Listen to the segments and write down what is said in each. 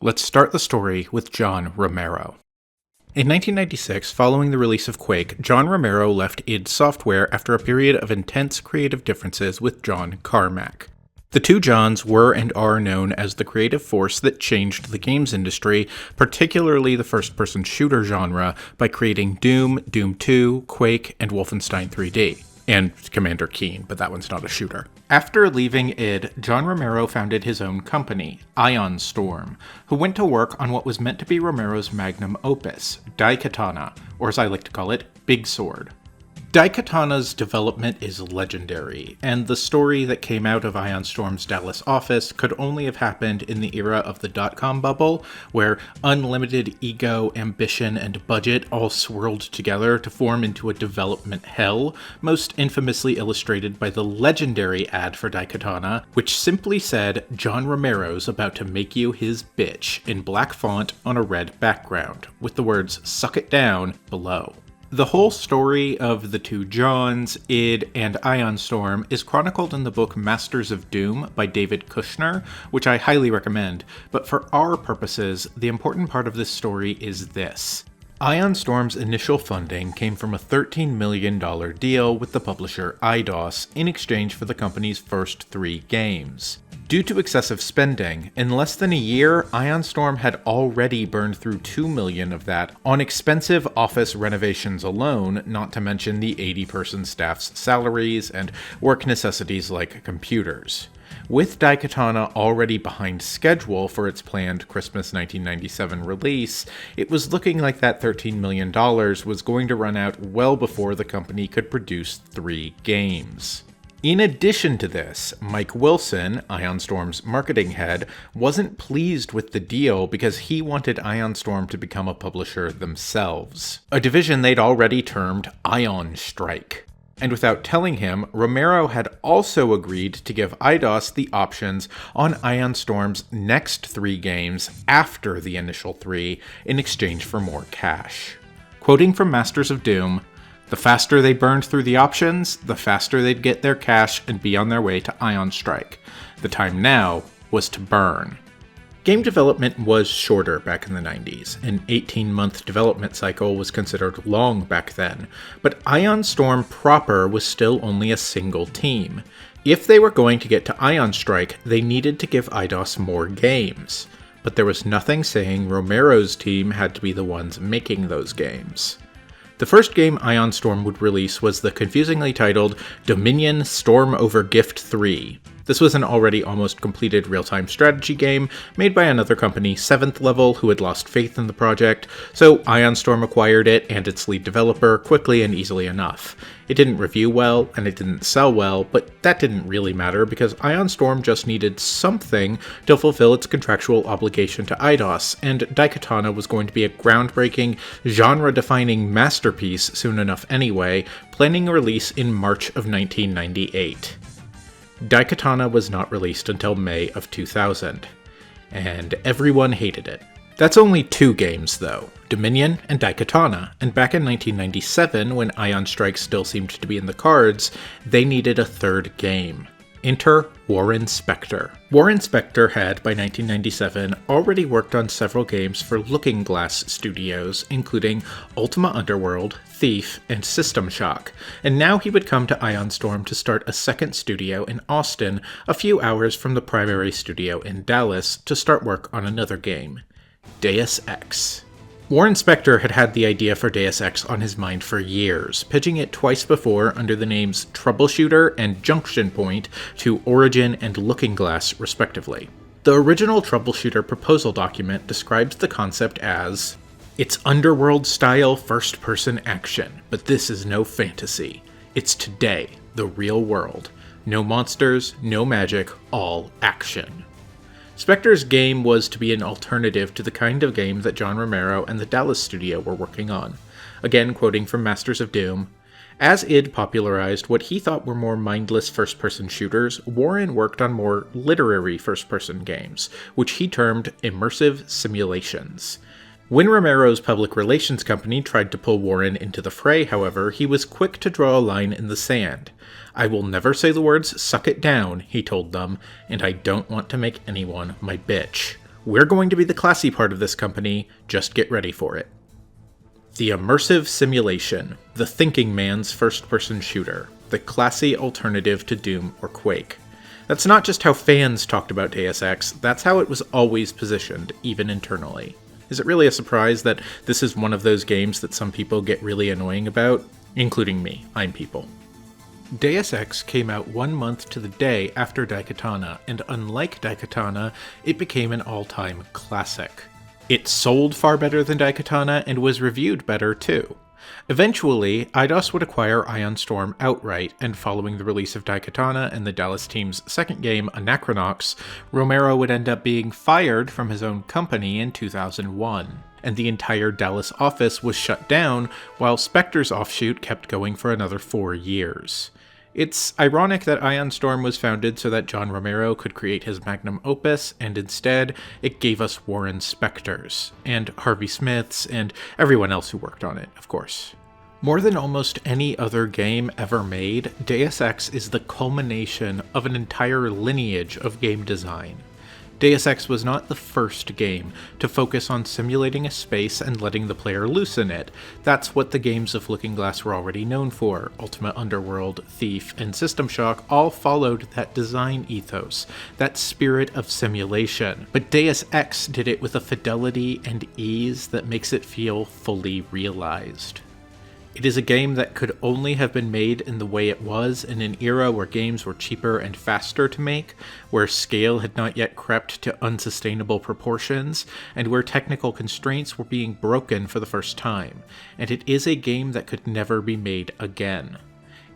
Let's start the story with John Romero. In 1996, following the release of Quake, John Romero left id Software after a period of intense creative differences with John Carmack. The two Johns were and are known as the creative force that changed the games industry, particularly the first-person shooter genre, by creating Doom, Doom 2, Quake, and Wolfenstein 3D. And Commander Keen, but that one's not a shooter. After leaving id, John Romero founded his own company, Ion Storm, who went to work on what was meant to be Romero's magnum opus, Daikatana, or as I like to call it, Big Sword. Daikatana's development is legendary, and the story that came out of Ion Storm's Dallas office could only have happened in the era of the dot-com bubble, where unlimited ego, ambition, and budget all swirled together to form into a development hell, most infamously illustrated by the legendary ad for Daikatana, which simply said, "John Romero's about to make you his bitch," in black font on a red background, with the words "suck it down" below. The whole story of the two Johns, id, and Ion Storm is chronicled in the book Masters of Doom by David Kushner, which I highly recommend, but for our purposes, the important part of this story is this. Ion Storm's initial funding came from a $13 million deal with the publisher Eidos in exchange for the company's first 3 games. Due to excessive spending, in less than a year, Ion Storm had already burned through $2 million of that on expensive office renovations alone, not to mention the 80-person staff's salaries and work necessities like computers. With Daikatana already behind schedule for its planned Christmas 1997 release, it was looking like that $13 million was going to run out well before the company could produce 3 games. In addition to this, Mike Wilson, Ion Storm's marketing head, wasn't pleased with the deal because he wanted Ion Storm to become a publisher themselves, a division they'd already termed Ion Strike. And without telling him, Romero had also agreed to give Eidos the options on Ion Storm's next 3 games after the initial 3 in exchange for more cash. Quoting from Masters of Doom, "The faster they burned through the options, the faster they'd get their cash and be on their way to Ion Strike. The time now was to burn." Game development was shorter back in the 90s. An 18-month development cycle was considered long back then, but Ion Storm proper was still only a single team. If they were going to get to Ion Strike, they needed to give Eidos more games. But there was nothing saying Romero's team had to be the ones making those games. The first game Ion Storm would release was the confusingly titled Dominion Storm Over Gift 3. This was an already almost completed real-time strategy game made by another company, Seventh Level, who had lost faith in the project, so Ion Storm acquired it and its lead developer quickly and easily enough. It didn't review well, and it didn't sell well, but that didn't really matter because Ion Storm just needed something to fulfill its contractual obligation to Eidos, and Daikatana was going to be a groundbreaking, genre-defining masterpiece soon enough anyway, planning a release in March of 1998. Daikatana was not released until May of 2000, and everyone hated it. That's only 2 games though, Dominion and Daikatana, and back in 1997, when Ion Strike still seemed to be in the cards, they needed a 3rd game. Enter Warren Spector. Warren Spector had, by 1997, already worked on several games for Looking Glass Studios, including Ultima Underworld, Thief, and System Shock, and now he would come to Ion Storm to start a second studio in Austin, a few hours from the primary studio in Dallas, to start work on another game, Deus Ex. Warren Spector had had the idea for Deus Ex on his mind for years, pitching it twice before under the names Troubleshooter and Junction Point to Origin and Looking Glass, respectively. The original Troubleshooter proposal document describes the concept as, "It's underworld-style first-person action, but this is no fantasy. It's today, the real world. No monsters, no magic, all action." Spector's game was to be an alternative to the kind of game that John Romero and the Dallas studio were working on. Again, quoting from Masters of Doom, "As id popularized what he thought were more mindless first-person shooters, Warren worked on more literary first-person games, which he termed immersive simulations. When Romero's public relations company tried to pull Warren into the fray, however, he was quick to draw a line in the sand. "I will never say the words 'suck it down,'" he told them, "and I don't want to make anyone my bitch." We're going to be the classy part of this company, just get ready for it. The Immersive Simulation, the thinking man's first-person shooter, the classy alternative to Doom or Quake. That's not just how fans talked about Deus Ex, that's how it was always positioned, even internally. Is it really a surprise that this is one of those games that some people get really annoying about? Including me, I'm people. Deus Ex came out 1 month to the day after Daikatana, and unlike Daikatana, it became an all-time classic. It sold far better than Daikatana, and was reviewed better too. Eventually, Eidos would acquire Ion Storm outright, and following the release of Daikatana and the Dallas team's second game, Anachronox, Romero would end up being fired from his own company in 2001, and the entire Dallas office was shut down, while Spector's offshoot kept going for another 4 years. It's ironic that Ion Storm was founded so that John Romero could create his magnum opus, and instead, it gave us Warren Spectors, and Harvey Smiths, and everyone else who worked on it, of course. More than almost any other game ever made, Deus Ex is the culmination of an entire lineage of game design. Deus Ex was not the first game to focus on simulating a space and letting the player loose in it. That's what the games of Looking Glass were already known for. Ultimate Underworld, Thief, and System Shock all followed that design ethos, that spirit of simulation. But Deus Ex did it with a fidelity and ease that makes it feel fully realized. It is a game that could only have been made in the way it was in an era where games were cheaper and faster to make, where scale had not yet crept to unsustainable proportions, and where technical constraints were being broken for the first time, and it is a game that could never be made again.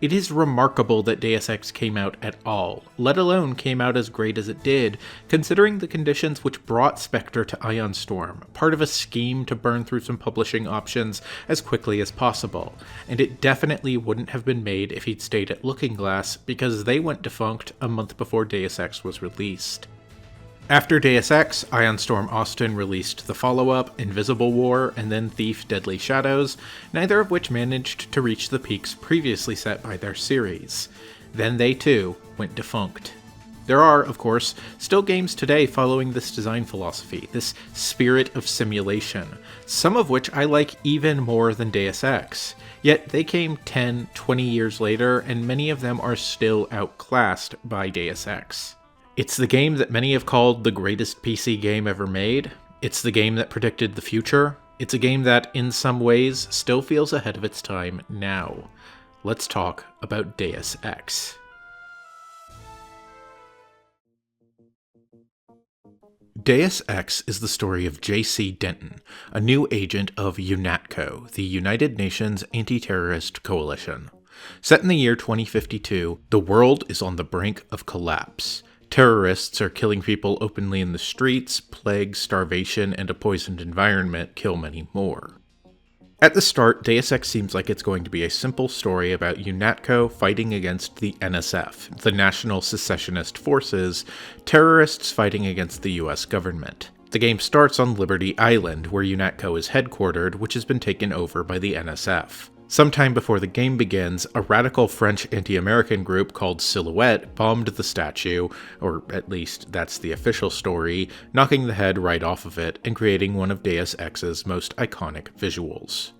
It is remarkable that Deus Ex came out at all, let alone came out as great as it did, considering the conditions which brought Spector to Ion Storm, part of a scheme to burn through some publishing options as quickly as possible, and it definitely wouldn't have been made if he'd stayed at Looking Glass, because they went defunct a month before Deus Ex was released. After Deus Ex, Ion Storm Austin released the follow-up, Invisible War, and then Thief Deadly Shadows, neither of which managed to reach the peaks previously set by their series. Then they too went defunct. There are, of course, still games today following this design philosophy, this spirit of simulation, some of which I like even more than Deus Ex. Yet they came 10, 20 years later, and many of them are still outclassed by Deus Ex. It's the game that many have called the greatest PC game ever made. It's the game that predicted the future. It's a game that, in some ways, still feels ahead of its time now. Let's talk about Deus Ex. Deus Ex is the story of J.C. Denton, a new agent of UNATCO, the United Nations Anti-Terrorist Coalition. Set in the year 2052, the world is on the brink of collapse. Terrorists are killing people openly in the streets, plague, starvation, and a poisoned environment kill many more. At the start, Deus Ex seems like it's going to be a simple story about UNATCO fighting against the NSF, the National Secessionist Forces, terrorists fighting against the US government. The game starts on Liberty Island, where UNATCO is headquartered, which has been taken over by the NSF. Sometime before the game begins, a radical French anti-American group called Silhouette bombed the statue, or at least that's the official story, knocking the head right off of it and creating one of Deus Ex's most iconic visuals.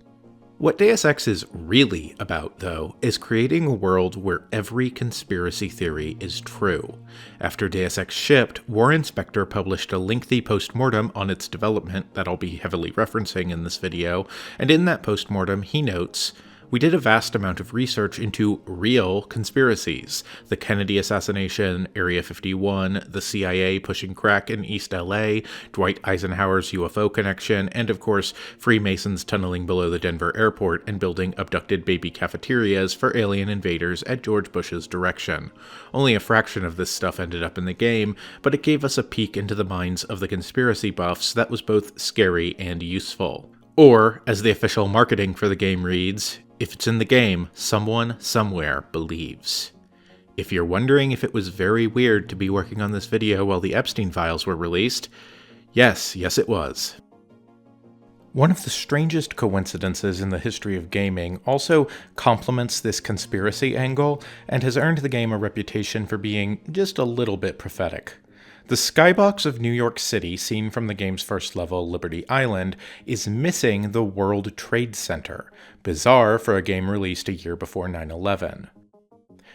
What Deus Ex is really about, though, is creating a world where every conspiracy theory is true. After Deus Ex shipped, Warren Spector published a lengthy postmortem on its development that I'll be heavily referencing in this video, and in that postmortem he notes, "We did a vast amount of research into real conspiracies. The Kennedy assassination, Area 51, the CIA pushing crack in East LA, Dwight Eisenhower's UFO connection, and of course, Freemasons tunneling below the Denver airport and building abducted baby cafeterias for alien invaders at George Bush's direction. Only a fraction of this stuff ended up in the game, but it gave us a peek into the minds of the conspiracy buffs that was both scary and useful." Or, as the official marketing for the game reads, "If it's in the game, someone, somewhere, believes." If you're wondering if it was very weird to be working on this video while the Epstein files were released, yes it was. One of the strangest coincidences in the history of gaming also complements this conspiracy angle, and has earned the game a reputation for being just a little bit prophetic. The skybox of New York City, seen from the game's first level, Liberty Island, is missing the World Trade Center. Bizarre for a game released a year before 9/11.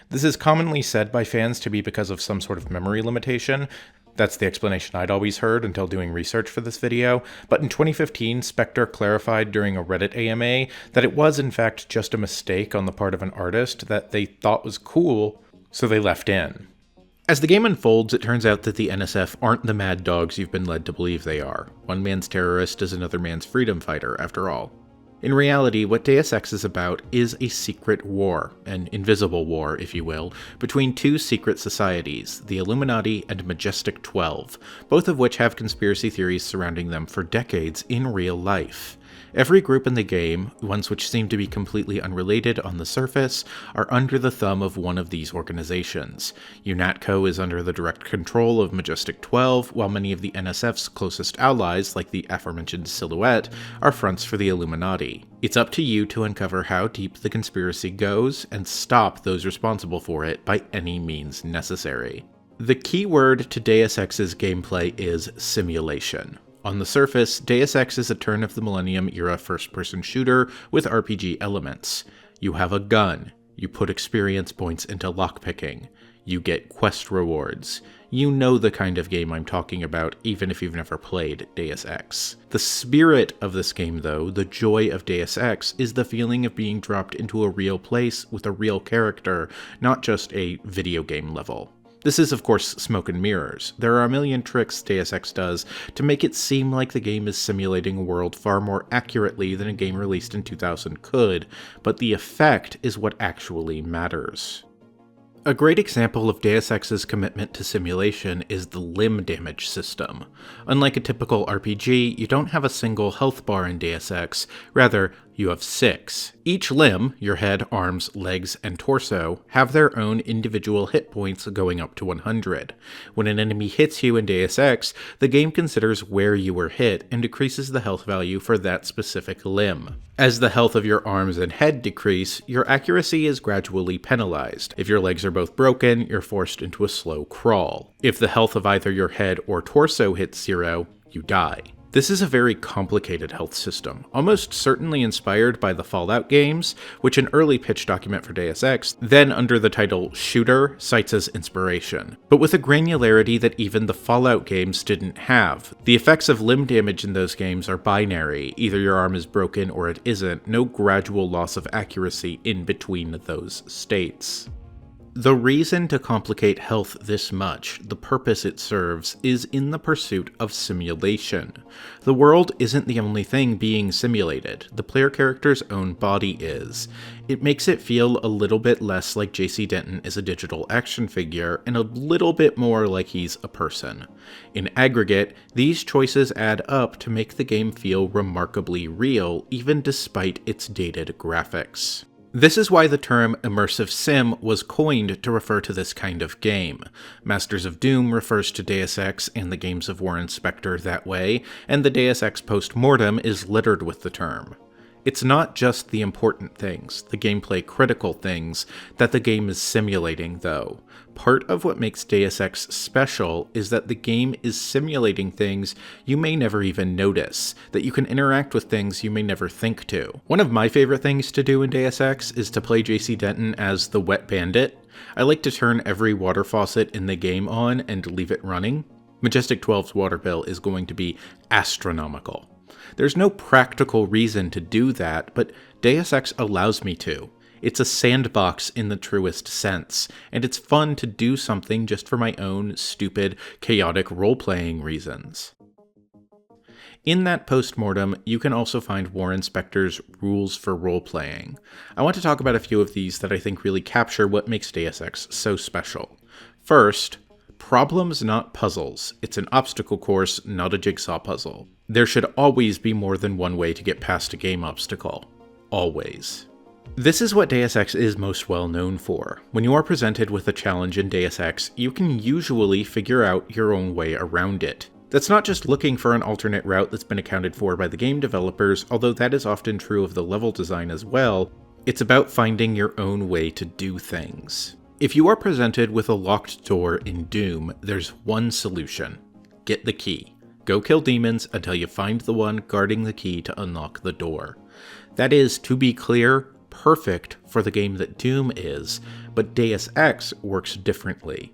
This is commonly said by fans to be because of some sort of memory limitation. That's the explanation I'd always heard until doing research for this video, but in 2015, Spector clarified during a Reddit AMA that it was in fact just a mistake on the part of an artist that they thought was cool, so they left in. As the game unfolds, it turns out that the NSF aren't the mad dogs you've been led to believe they are. One man's terrorist is another man's freedom fighter, after all. In reality, what Deus Ex is about is a secret war, an invisible war, if you will, between two secret societies, the Illuminati and Majestic 12, both of which have conspiracy theories surrounding them for decades in real life. Every group in the game, ones which seem to be completely unrelated on the surface, are under the thumb of one of these organizations. UNATCO is under the direct control of Majestic 12, while many of the NSF's closest allies, like the aforementioned Silhouette, are fronts for the Illuminati. It's up to you to uncover how deep the conspiracy goes and stop those responsible for it by any means necessary. The key word to Deus Ex's gameplay is simulation. On the surface, Deus Ex is a turn-of-the-millennium era first-person shooter with RPG elements. You have a gun. You put experience points into lockpicking. You get quest rewards. You know the kind of game I'm talking about, even if you've never played Deus Ex. The spirit of this game, though, the joy of Deus Ex, is the feeling of being dropped into a real place with a real character, not just a video game level. This is, of course, smoke and mirrors. There are a million tricks Deus Ex does to make it seem like the game is simulating a world far more accurately than a game released in 2000 could, but the effect is what actually matters. A great example of Deus Ex's commitment to simulation is the limb damage system. Unlike a typical RPG, you don't have a single health bar in Deus Ex, rather, you have 6. Each limb, your head, arms, legs, and torso, have their own individual hit points going up to 100. When an enemy hits you in Deus Ex, the game considers where you were hit and decreases the health value for that specific limb. As the health of your arms and head decrease, your accuracy is gradually penalized. If your legs are both broken, you're forced into a slow crawl. If the health of either your head or torso hits 0, you die. This is a very complicated health system, almost certainly inspired by the Fallout games, which an early pitch document for Deus Ex, then under the title Shooter, cites as inspiration, but with a granularity that even the Fallout games didn't have. The effects of limb damage in those games are binary, either your arm is broken or it isn't, no gradual loss of accuracy in between those states. The reason to complicate health this much, the purpose it serves, is in the pursuit of simulation. The world isn't the only thing being simulated, the player character's own body is. It makes it feel a little bit less like JC Denton is a digital action figure, and a little bit more like he's a person. In aggregate, these choices add up to make the game feel remarkably real, even despite its dated graphics. This is why the term Immersive Sim was coined to refer to this kind of game. Masters of Doom refers to Deus Ex and the games of Warren Spector that way, and the Deus Ex Postmortem is littered with the term. It's not just the important things, the gameplay critical things, that the game is simulating, though. Part of what makes Deus Ex special is that the game is simulating things you may never even notice, that you can interact with things you may never think to. One of my favorite things to do in Deus Ex is to play JC Denton as the Wet Bandit. I like to turn every water faucet in the game on and leave it running. Majestic 12's water bill is going to be astronomical. There's no practical reason to do that, but Deus Ex allows me to. It's a sandbox in the truest sense, and it's fun to do something just for my own stupid, chaotic role-playing reasons. In that postmortem, you can also find Warren Spector's rules for role-playing. I want to talk about a few of these that I think really capture what makes Deus Ex so special. First, problems, not puzzles. It's an obstacle course, not a jigsaw puzzle. There should always be more than one way to get past a game obstacle. Always. This is what Deus Ex is most well known for. When you are presented with a challenge in Deus Ex, you can usually figure out your own way around it. That's not just looking for an alternate route that's been accounted for by the game developers, although that is often true of the level design as well. It's about finding your own way to do things. If you are presented with a locked door in Doom, there's one solution. Get the key. Go kill demons until you find the one guarding the key to unlock the door. That is, to be clear, perfect for the game that Doom is, but Deus Ex works differently.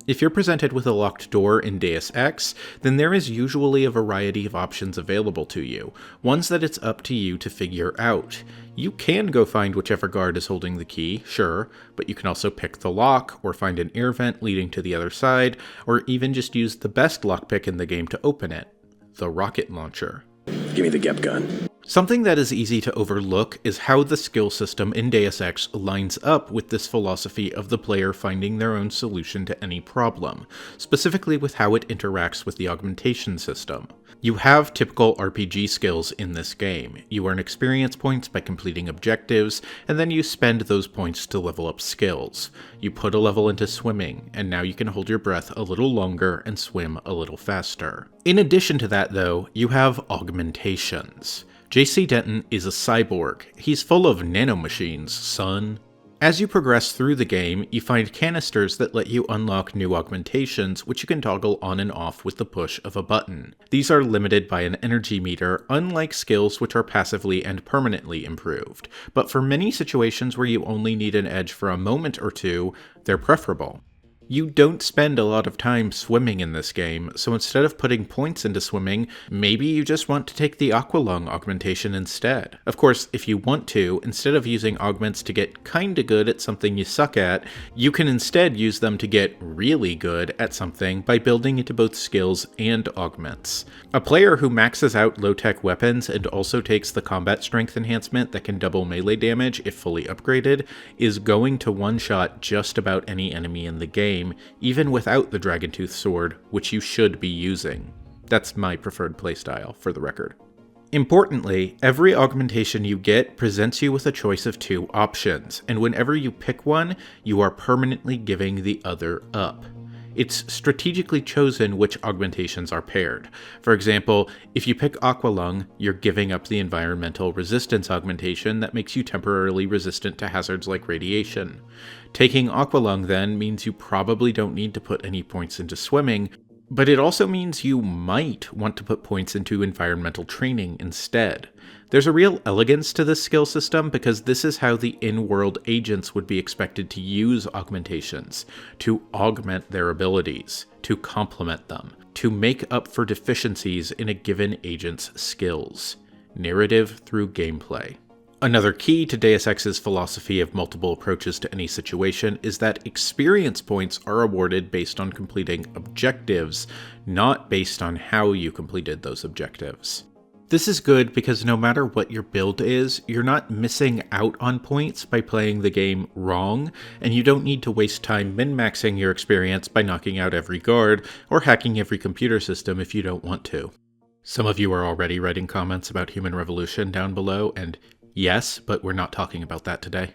If you're presented with a locked door in Deus Ex, then there is usually a variety of options available to you, ones that it's up to you to figure out. You can go find whichever guard is holding the key, sure, but you can also pick the lock, or find an air vent leading to the other side, or even just use the best lockpick in the game to open it, the rocket launcher. Give me the GEP gun. Something that is easy to overlook is how the skill system in Deus Ex lines up with this philosophy of the player finding their own solution to any problem, specifically with how it interacts with the augmentation system. You have typical RPG skills in this game. You earn experience points by completing objectives, and then you spend those points to level up skills. You put a level into swimming, and now you can hold your breath a little longer and swim a little faster. In addition to that though, you have augmentations. J.C. Denton is a cyborg. He's full of nanomachines, son. As you progress through the game, you find canisters that let you unlock new augmentations, which you can toggle on and off with the push of a button. These are limited by an energy meter, unlike skills which are passively and permanently improved. But for many situations where you only need an edge for a moment or two, they're preferable. You don't spend a lot of time swimming in this game, so instead of putting points into swimming, maybe you just want to take the Aqualung augmentation instead. Of course, if you want to, instead of using augments to get kinda good at something you suck at, you can instead use them to get really good at something by building into both skills and augments. A player who maxes out low-tech weapons and also takes the combat strength enhancement that can double melee damage if fully upgraded, is going to one-shot just about any enemy in the game, even without the Dragontooth sword, which you should be using. That's my preferred playstyle, for the record. Importantly, every augmentation you get presents you with a choice of two options, and whenever you pick one, you are permanently giving the other up. It's strategically chosen which augmentations are paired. For example, if you pick Aqualung, you're giving up the environmental resistance augmentation that makes you temporarily resistant to hazards like radiation. Taking Aqualung then means you probably don't need to put any points into swimming, but it also means you might want to put points into environmental training instead. There's a real elegance to this skill system because this is how the in-world agents would be expected to use augmentations, to augment their abilities, to complement them, to make up for deficiencies in a given agent's skills. Narrative through gameplay. Another key to Deus Ex's philosophy of multiple approaches to any situation is that experience points are awarded based on completing objectives, not based on how you completed those objectives. This is good because no matter what your build is, you're not missing out on points by playing the game wrong, and you don't need to waste time min-maxing your experience by knocking out every guard or hacking every computer system if you don't want to. Some of you are already writing comments about Human Revolution down below, and yes, but we're not talking about that today.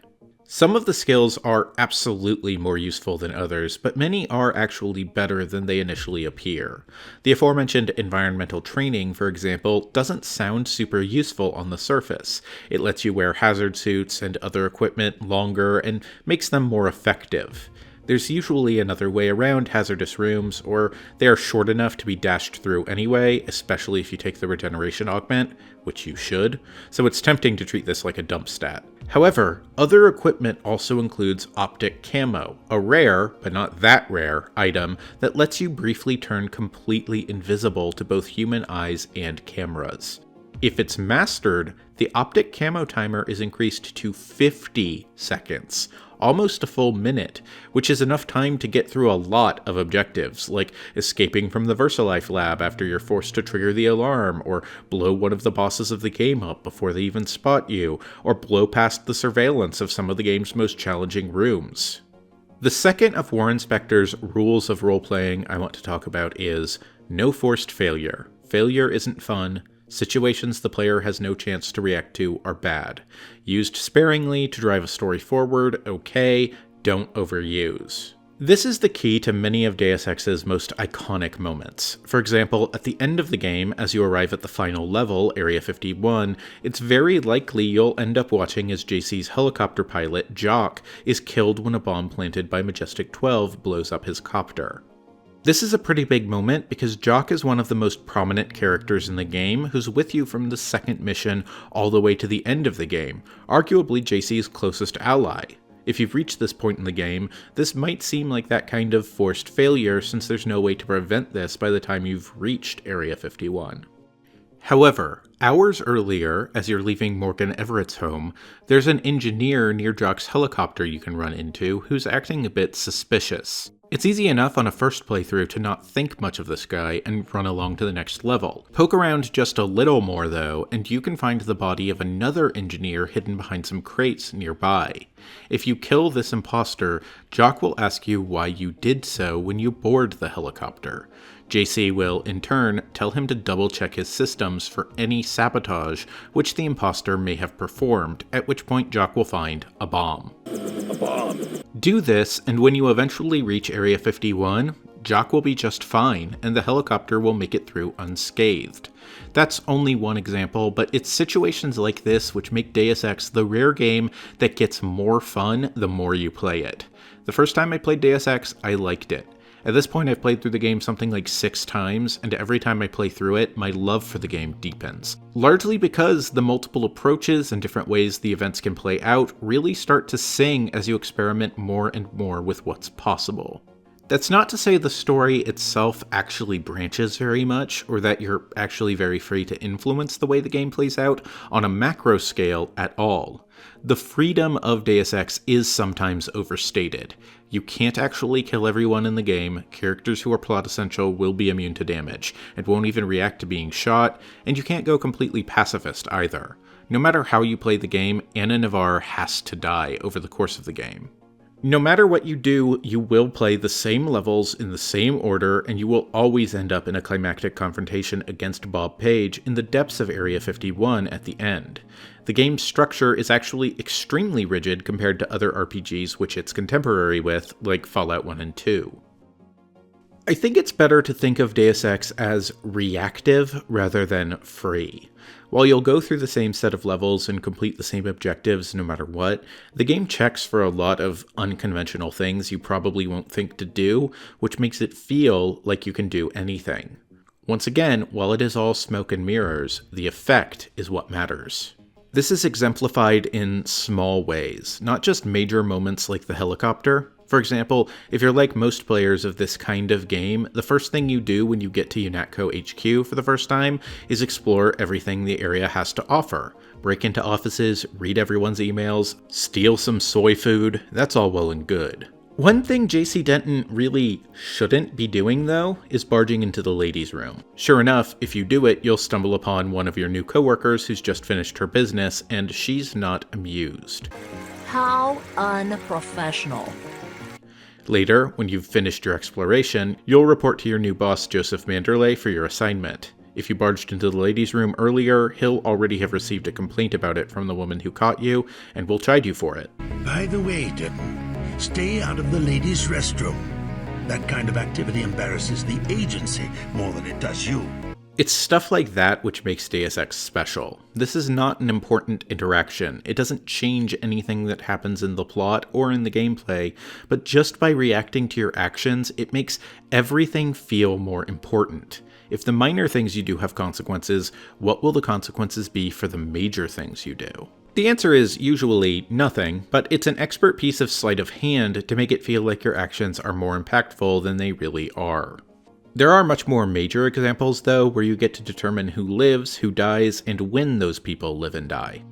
Some of the skills are absolutely more useful than others, but many are actually better than they initially appear. The aforementioned environmental training, for example, doesn't sound super useful on the surface. It lets you wear hazard suits and other equipment longer and makes them more effective. There's usually another way around hazardous rooms, or they are short enough to be dashed through anyway, especially if you take the regeneration augment, which you should, so it's tempting to treat this like a dump stat. However, other equipment also includes optic camo, a rare, but not that rare, item that lets you briefly turn completely invisible to both human eyes and cameras. If it's mastered, the optic camo timer is increased to 50 seconds, almost a full minute, which is enough time to get through a lot of objectives, like escaping from the VersaLife lab after you're forced to trigger the alarm, or blow one of the bosses of the game up before they even spot you, or blow past the surveillance of some of the game's most challenging rooms. The second of Warren Spector's rules of role-playing I want to talk about is no forced failure. Failure isn't fun. Situations the player has no chance to react to are bad. Used sparingly to drive a story forward, okay, don't overuse. This is the key to many of Deus Ex's most iconic moments. For example, at the end of the game, as you arrive at the final level, Area 51, it's very likely you'll end up watching as JC's helicopter pilot, Jock, is killed when a bomb planted by Majestic 12 blows up his copter. This is a pretty big moment because Jock is one of the most prominent characters in the game who's with you from the second mission all the way to the end of the game, arguably JC's closest ally. If you've reached this point in the game, this might seem like that kind of forced failure since there's no way to prevent this by the time you've reached Area 51. However, hours earlier, as you're leaving Morgan Everett's home, there's an engineer near Jock's helicopter you can run into who's acting a bit suspicious. It's easy enough on a first playthrough to not think much of this guy and run along to the next level. Poke around just a little more though, and you can find the body of another engineer hidden behind some crates nearby. If you kill this imposter, Jock will ask you why you did so when you board the helicopter. JC will, in turn, tell him to double-check his systems for any sabotage which the imposter may have performed, at which point Jock will find a bomb. A bomb. Do this, and when you eventually reach Area 51, Jock will be just fine, and the helicopter will make it through unscathed. That's only one example, but it's situations like this which make Deus Ex the rare game that gets more fun the more you play it. The first time I played Deus Ex, I liked it. At this point, I've played through the game something like 6 times, and every time I play through it, my love for the game deepens. Largely because the multiple approaches and different ways the events can play out really start to sing as you experiment more and more with what's possible. That's not to say the story itself actually branches very much, or that you're actually very free to influence the way the game plays out on a macro scale at all. The freedom of Deus Ex is sometimes overstated. You can't actually kill everyone in the game, characters who are plot essential will be immune to damage, and won't even react to being shot, and you can't go completely pacifist either. No matter how you play the game, Anna Navarre has to die over the course of the game. No matter what you do, you will play the same levels in the same order, and you will always end up in a climactic confrontation against Bob Page in the depths of Area 51 at the end. The game's structure is actually extremely rigid compared to other RPGs which it's contemporary with, like Fallout 1 and 2. I think it's better to think of Deus Ex as reactive rather than free. While you'll go through the same set of levels and complete the same objectives no matter what, the game checks for a lot of unconventional things you probably won't think to do, which makes it feel like you can do anything. Once again, while it is all smoke and mirrors, the effect is what matters. This is exemplified in small ways, not just major moments like the helicopter. For example, if you're like most players of this kind of game, the first thing you do when you get to UNATCO HQ for the first time is explore everything the area has to offer. Break into offices, read everyone's emails, steal some soy food, that's all well and good. One thing JC Denton really shouldn't be doing, though, is barging into the ladies' room. Sure enough, if you do it, you'll stumble upon one of your new coworkers who's just finished her business, and she's not amused. How unprofessional. Later, when you've finished your exploration, you'll report to your new boss, Joseph Manderley, for your assignment. If you barged into the ladies' room earlier, he'll already have received a complaint about it from the woman who caught you, and will chide you for it. By the way, Denton, stay out of the ladies' restroom. That kind of activity embarrasses the agency more than it does you. It's stuff like that which makes Deus Ex special. This is not an important interaction. It doesn't change anything that happens in the plot or in the gameplay, but just by reacting to your actions, it makes everything feel more important. If the minor things you do have consequences, what will the consequences be for the major things you do? The answer is usually nothing, but it's an expert piece of sleight of hand to make it feel like your actions are more impactful than they really are. There are much more major examples, though, where you get to determine who lives, who dies, and when those people live and die.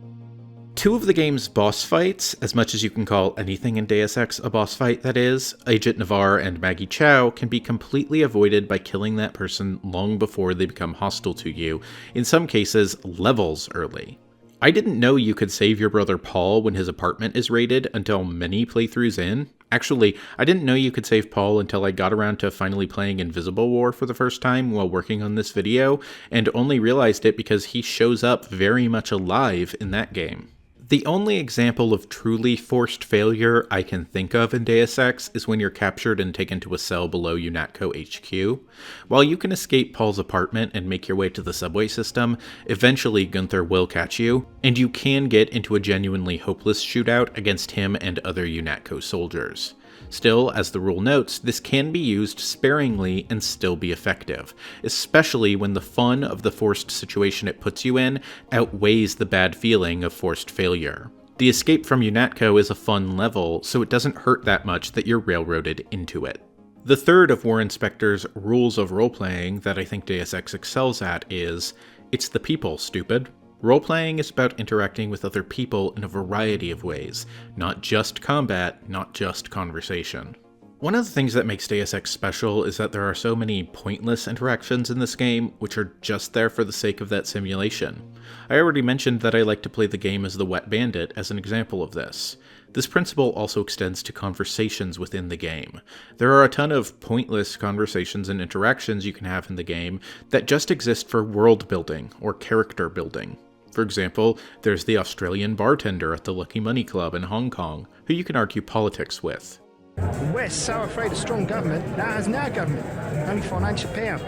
Two of the game's boss fights, as much as you can call anything in Deus Ex a boss fight that is, Agent Navarre and Maggie Chow, can be completely avoided by killing that person long before they become hostile to you, in some cases levels early. I didn't know you could save your brother Paul when his apartment is raided until many playthroughs in. Actually, I didn't know you could save Paul until I got around to finally playing Invisible War for the first time while working on this video, and only realized it because he shows up very much alive in that game. The only example of truly forced failure I can think of in Deus Ex is when you're captured and taken to a cell below UNATCO HQ. While you can escape Paul's apartment and make your way to the subway system, eventually Gunther will catch you, and you can get into a genuinely hopeless shootout against him and other UNATCO soldiers. Still, as the rule notes, this can be used sparingly and still be effective, especially when the fun of the forced situation it puts you in outweighs the bad feeling of forced failure. The escape from UNATCO is a fun level, so it doesn't hurt that much that you're railroaded into it. The third of Warren Spector's rules of role-playing that I think Deus Ex excels at is, it's the people, stupid. Role-playing is about interacting with other people in a variety of ways, not just combat, not just conversation. One of the things that makes Deus Ex special is that there are so many pointless interactions in this game, which are just there for the sake of that simulation. I already mentioned that I like to play the game as the Wet Bandit as an example of this. This principle also extends to conversations within the game. There are a ton of pointless conversations and interactions you can have in the game that just exist for world building or character building. For example, there's the Australian bartender at the Lucky Money Club in Hong Kong, who you can argue politics with. The West, so afraid of strong government, now has no government, only financial power.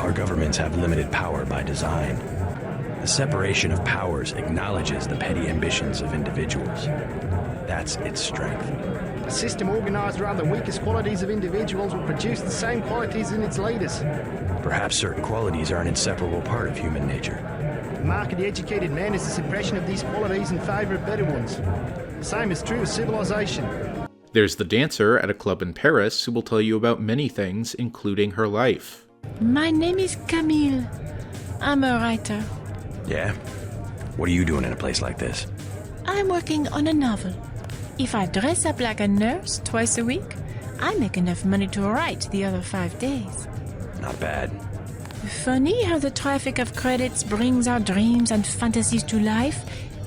Our governments have limited power by design. The separation of powers acknowledges the petty ambitions of individuals. That's its strength. A system organized around the weakest qualities of individuals will produce the same qualities in its leaders. Perhaps certain qualities are an inseparable part of human nature. The mark of the educated man is the suppression of these qualities in favor of better ones. The same is true of civilization. There's the dancer at a club in Paris who will tell you about many things, including her life. My name is Camille. I'm a writer. Yeah? What are you doing in a place like this? I'm working on a novel. If I dress up like a nurse twice a week, I make enough money to write the other 5 days. Not bad. Funny how the traffic of credits brings our dreams and fantasies to life.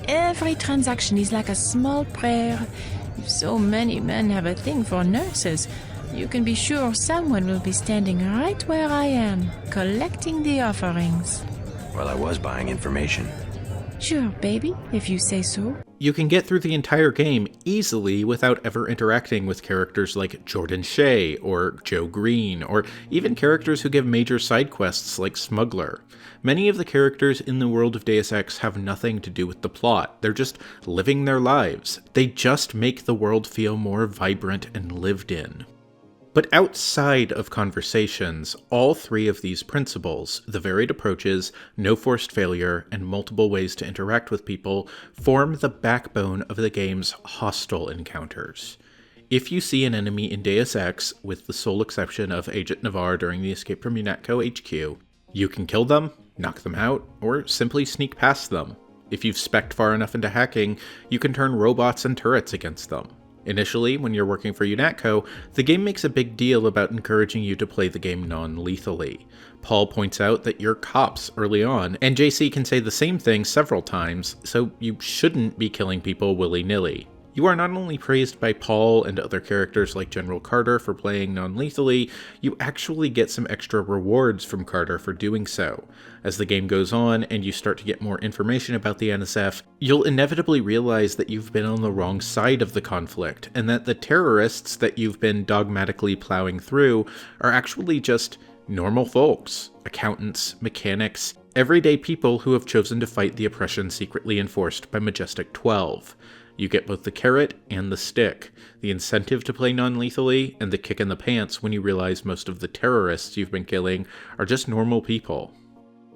Every transaction is like a small prayer. If so many men have a thing for nurses, you can be sure someone will be standing right where I am, collecting the offerings. Well, I was buying information. Sure, baby, if you say so. You can get through the entire game easily without ever interacting with characters like Jordan Shea or Joe Green, or even characters who give major side quests like Smuggler. Many of the characters in the world of Deus Ex have nothing to do with the plot. They're just living their lives. They just make the world feel more vibrant and lived in. But outside of conversations, all three of these principles, the varied approaches, no forced failure, and multiple ways to interact with people, form the backbone of the game's hostile encounters. If you see an enemy in Deus Ex, with the sole exception of Agent Navarre during the escape from UNATCO HQ, you can kill them, knock them out, or simply sneak past them. If you've spec'd far enough into hacking, you can turn robots and turrets against them. Initially, when you're working for UNATCO, the game makes a big deal about encouraging you to play the game non-lethally. Paul points out that you're cops early on, and JC can say the same thing several times, so you shouldn't be killing people willy-nilly. You are not only praised by Paul and other characters like General Carter for playing non-lethally, you actually get some extra rewards from Carter for doing so. As the game goes on and you start to get more information about the NSF, you'll inevitably realize that you've been on the wrong side of the conflict, and that the terrorists that you've been dogmatically plowing through are actually just normal folks, accountants, mechanics, everyday people who have chosen to fight the oppression secretly enforced by Majestic 12. You get both the carrot and the stick, the incentive to play non-lethally, and the kick in the pants when you realize most of the terrorists you've been killing are just normal people.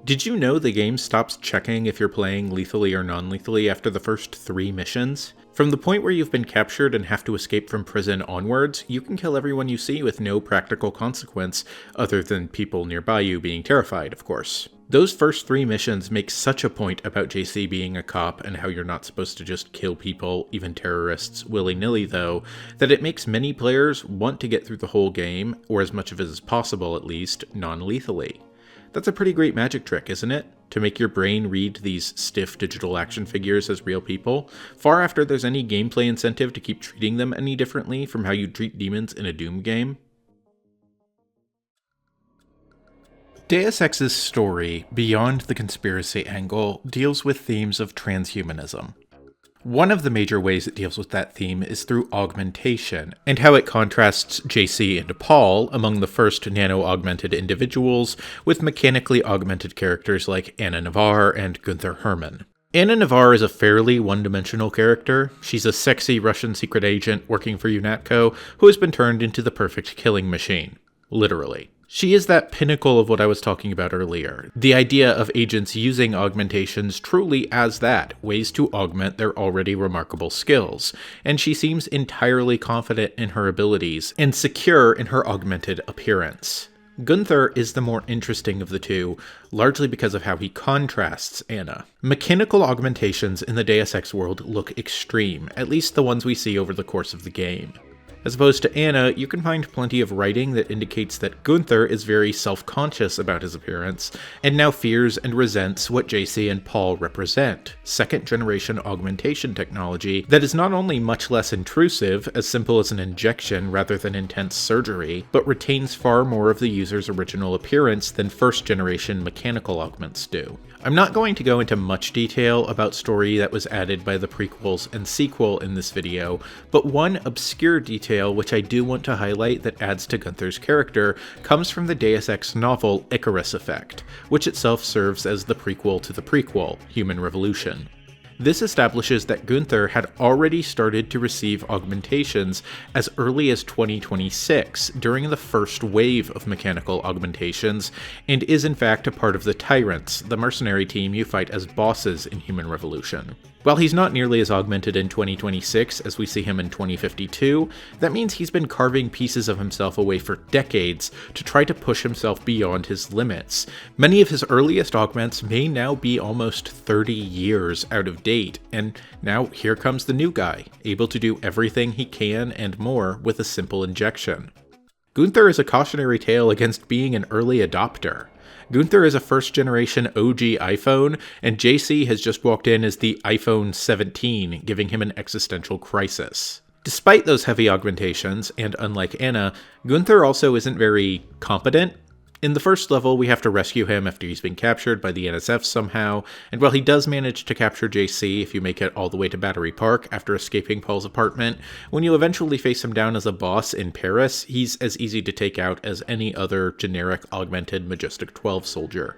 Did you know the game stops checking if you're playing lethally or non-lethally after the first 3 missions? From the point where you've been captured and have to escape from prison onwards, you can kill everyone you see with no practical consequence, other than people nearby you being terrified, of course. Those first 3 missions make such a point about JC being a cop and how you're not supposed to just kill people, even terrorists, willy-nilly though, that it makes many players want to get through the whole game, or as much of it as possible at least, non-lethally. That's a pretty great magic trick, isn't it? To make your brain read these stiff digital action figures as real people, far after there's any gameplay incentive to keep treating them any differently from how you treat demons in a Doom game. Deus Ex's story, beyond the conspiracy angle, deals with themes of transhumanism. One of the major ways it deals with that theme is through augmentation, and how it contrasts JC and Paul among the first nano-augmented individuals with mechanically augmented characters like Anna Navarre and Gunther Hermann. Anna Navarre is a fairly one-dimensional character. She's a sexy Russian secret agent working for UNATCO who has been turned into the perfect killing machine. Literally. She is that pinnacle of what I was talking about earlier. The idea of agents using augmentations truly as that, ways to augment their already remarkable skills, and she seems entirely confident in her abilities and secure in her augmented appearance. Gunther is the more interesting of the two, largely because of how he contrasts Anna. Mechanical augmentations in the Deus Ex world look extreme, at least the ones we see over the course of the game. As opposed to Anna, you can find plenty of writing that indicates that Gunther is very self-conscious about his appearance, and now fears and resents what JC and Paul represent, second-generation augmentation technology that is not only much less intrusive, as simple as an injection rather than intense surgery, but retains far more of the user's original appearance than first-generation mechanical augments do. I'm not going to go into much detail about story that was added by the prequels and sequel in this video, but one obscure detail which I do want to highlight that adds to Gunther's character comes from the Deus Ex novel Icarus Effect, which itself serves as the prequel to the prequel, Human Revolution. This establishes that Gunther had already started to receive augmentations as early as 2026 during the first wave of mechanical augmentations, and is in fact a part of the Tyrants, the mercenary team you fight as bosses in Human Revolution. While he's not nearly as augmented in 2026 as we see him in 2052, that means he's been carving pieces of himself away for decades to try to push himself beyond his limits. Many of his earliest augments may now be almost 30 years out of date, and now here comes the new guy, able to do everything he can and more with a simple injection. Gunther is a cautionary tale against being an early adopter. Gunther is a first-generation OG iPhone, and JC has just walked in as the iPhone 17, giving him an existential crisis. Despite those heavy augmentations, and unlike Anna, Gunther also isn't very competent. In the first level, we have to rescue him after he's been captured by the NSF somehow, and while he does manage to capture JC if you make it all the way to Battery Park after escaping Paul's apartment, when you eventually face him down as a boss in Paris, he's as easy to take out as any other generic augmented Majestic 12 soldier.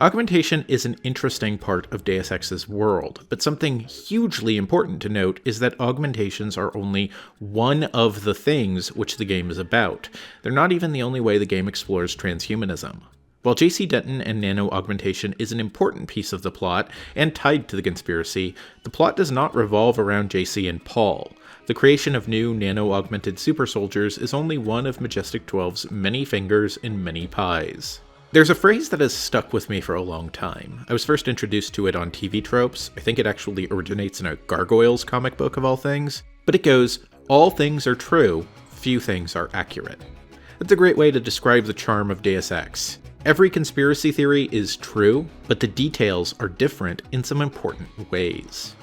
Augmentation is an interesting part of Deus Ex's world, but something hugely important to note is that augmentations are only one of the things which the game is about. They're not even the only way the game explores transhumanism. While JC Denton and nano-augmentation is an important piece of the plot, and tied to the conspiracy, the plot does not revolve around JC and Paul. The creation of new nano-augmented super soldiers is only one of Majestic 12's many fingers in many pies. There's a phrase that has stuck with me for a long time. I was first introduced to it on TV Tropes. I think it actually originates in a Gargoyles comic book of all things. But it goes, all things are true, few things are accurate. That's a great way to describe the charm of Deus Ex. Every conspiracy theory is true, but the details are different in some important ways.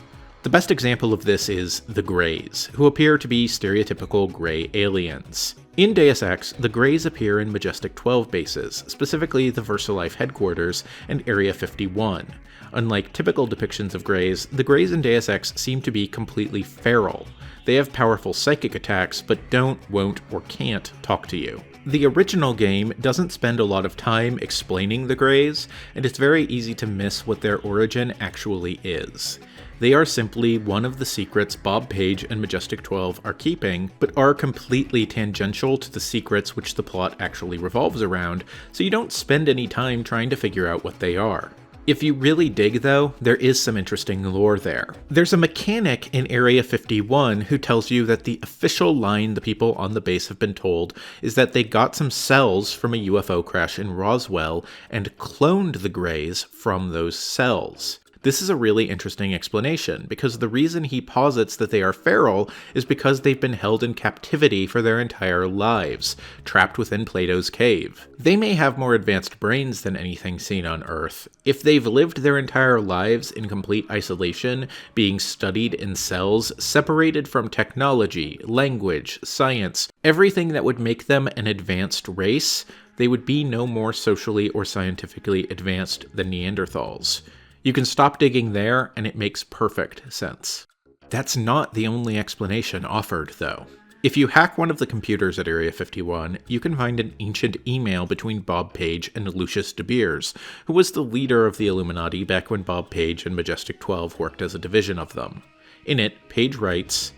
The best example of this is the Greys, who appear to be stereotypical Grey aliens. In Deus Ex, the Greys appear in Majestic 12 bases, specifically the VersaLife headquarters and Area 51. Unlike typical depictions of Greys, the Greys in Deus Ex seem to be completely feral. They have powerful psychic attacks, but don't, won't, or can't talk to you. The original game doesn't spend a lot of time explaining the Greys, and it's very easy to miss what their origin actually is. They are simply one of the secrets Bob Page and Majestic 12 are keeping, but are completely tangential to the secrets which the plot actually revolves around, so you don't spend any time trying to figure out what they are. If you really dig, though, there is some interesting lore there. There's a mechanic in Area 51 who tells you that the official line the people on the base have been told is that they got some cells from a UFO crash in Roswell and cloned the Greys from those cells. This is a really interesting explanation, because the reason he posits that they are feral is because they've been held in captivity for their entire lives, trapped within Plato's cave. They may have more advanced brains than anything seen on Earth. If they've lived their entire lives in complete isolation, being studied in cells, separated from technology, language, science, everything that would make them an advanced race, they would be no more socially or scientifically advanced than Neanderthals. You can stop digging there, and it makes perfect sense. That's not the only explanation offered, though. If you hack one of the computers at Area 51, you can find an ancient email between Bob Page and Lucius de Beers, who was the leader of the Illuminati back when Bob Page and Majestic 12 worked as a division of them. In it, Page writes,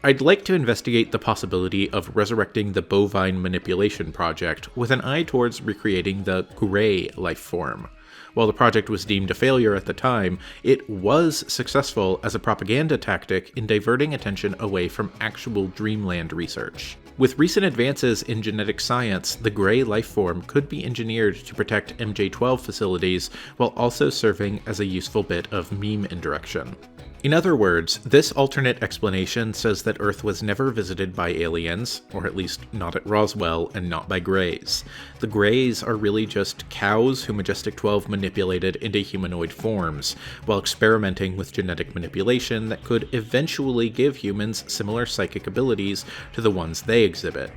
"I'd like to investigate the possibility of resurrecting the bovine manipulation project with an eye towards recreating the Gray life form. While the project was deemed a failure at the time, it was successful as a propaganda tactic in diverting attention away from actual Dreamland research. With recent advances in genetic science, the Gray life form could be engineered to protect MJ-12 facilities while also serving as a useful bit of meme indirection." In other words, this alternate explanation says that Earth was never visited by aliens, or at least not at Roswell, and not by Greys. The Greys are really just cows who Majestic 12 manipulated into humanoid forms, while experimenting with genetic manipulation that could eventually give humans similar psychic abilities to the ones they exhibit.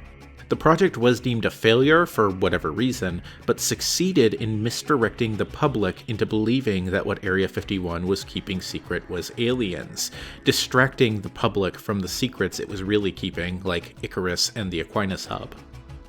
The project was deemed a failure for whatever reason, but succeeded in misdirecting the public into believing that what Area 51 was keeping secret was aliens, distracting the public from the secrets it was really keeping, like Icarus and the Aquinas Hub.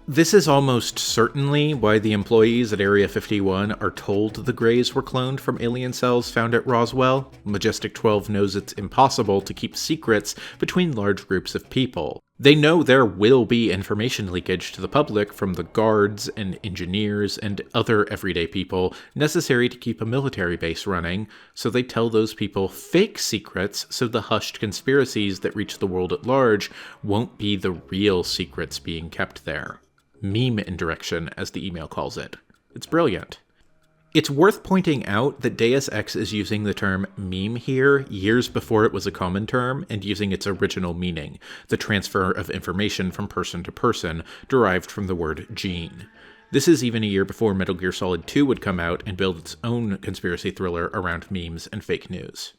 This is almost certainly why the employees at Area 51 are told the Greys were cloned from alien cells found at Roswell. Majestic 12 knows it's impossible to keep secrets between large groups of people. They know there will be information leakage to the public from the guards and engineers and other everyday people necessary to keep a military base running, so they tell those people fake secrets so the hushed conspiracies that reach the world at large won't be the real secrets being kept there. Meme indirection, as the email calls it. It's brilliant. It's worth pointing out that Deus Ex is using the term meme here years before it was a common term and using its original meaning, the transfer of information from person to person, derived from the word gene. This is even a year before Metal Gear Solid 2 would come out and build its own conspiracy thriller around memes and fake news.